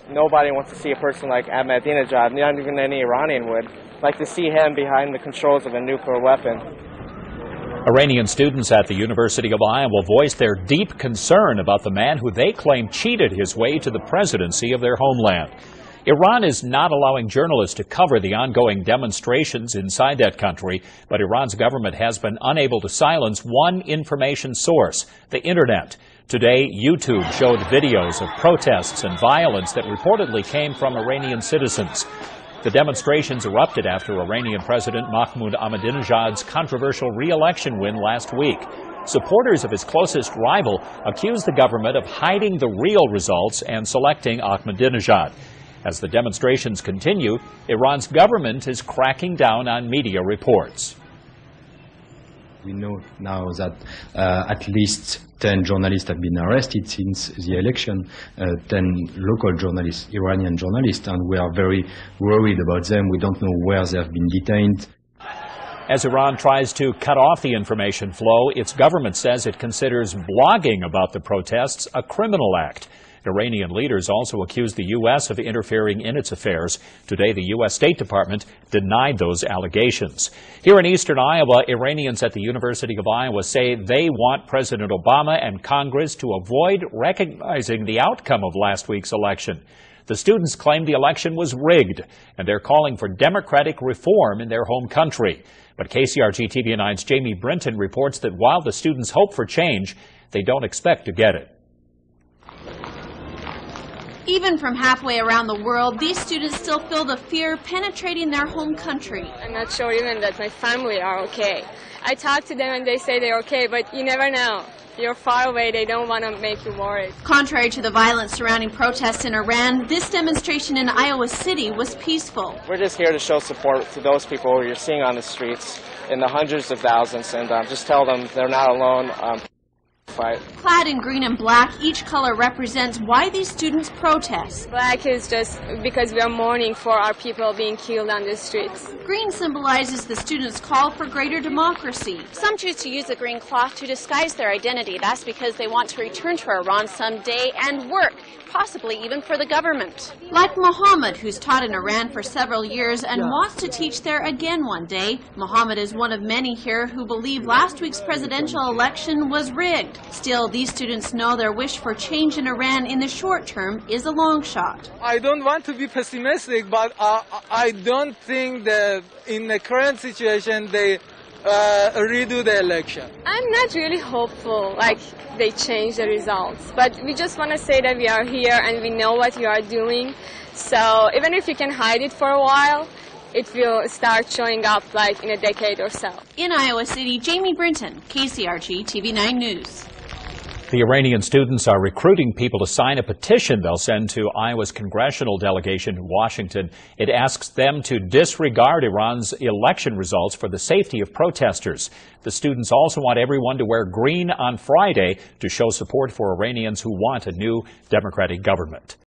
Nobody wants to see a person like Ahmadinejad, not even any Iranian would, like to see him behind the controls of a nuclear weapon. Iranian students at the University of Iowa voiced their deep concern about the man who they claim cheated his way to the presidency of their homeland. Iran is not allowing journalists to cover the ongoing demonstrations inside that country, but Iran's government has been unable to silence one information source, the Internet. Today, YouTube showed videos of protests and violence that reportedly came from Iranian citizens. The demonstrations erupted after Iranian President Mahmoud Ahmadinejad's controversial re-election win last week. Supporters of his closest rival accused the government of hiding the real results and selecting Ahmadinejad. As the demonstrations continue, Iran's government is cracking down on media reports. We know now that at least 10 journalists have been arrested since the election, 10 local journalists, Iranian journalists, and we are very worried about them. We don't know where they have been detained. As Iran tries to cut off the information flow, its government says it considers blogging about the protests a criminal act. Iranian leaders also accused the U.S. of interfering in its affairs. Today, the U.S. State Department denied those allegations. Here in eastern Iowa, Iranians at the University of Iowa say they want President Obama and Congress to avoid recognizing the outcome of last week's election. The students claim the election was rigged, and they're calling for democratic reform in their home country. But KCRG TV9's Jamie Brinton reports that while the students hope for change, they don't expect to get it. Even from halfway around the world, these students still feel the fear penetrating their home country. I'm not sure even that my family are okay. I talk to them and they say they're okay, but you never know. You're far away, they don't want to make you worried. Contrary to the violence surrounding protests in Iran, this demonstration in Iowa City was peaceful. We're just here to show support to those people who you're seeing on the streets in the hundreds of thousands, and just tell them they're not alone. Fight. Clad in green and black, each color represents why these students protest. Black is just because we are mourning for our people being killed on the streets. Green symbolizes the students' call for greater democracy. Some choose to use the green cloth to disguise their identity. That's because they want to return to Iran someday and work, possibly even for the government. Like Mohammed, who's taught in Iran for several years and wants to teach there again one day. Mohammed is one of many here who believe last week's presidential election was rigged. Still, these students know their wish for change in Iran in the short term is a long shot. I don't want to be pessimistic, but I don't think that in the current situation they redo the election. I'm not really hopeful, like they change the results. But we just want to say that we are here and we know what you are doing. So even if you can hide it for a while, it will start showing up like in a decade or so. In Iowa City, Jamie Brinton, KCRG TV9 News. The Iranian students are recruiting people to sign a petition they'll send to Iowa's congressional delegation in Washington. It asks them to disregard Iran's election results for the safety of protesters. The students also want everyone to wear green on Friday to show support for Iranians who want a new democratic government.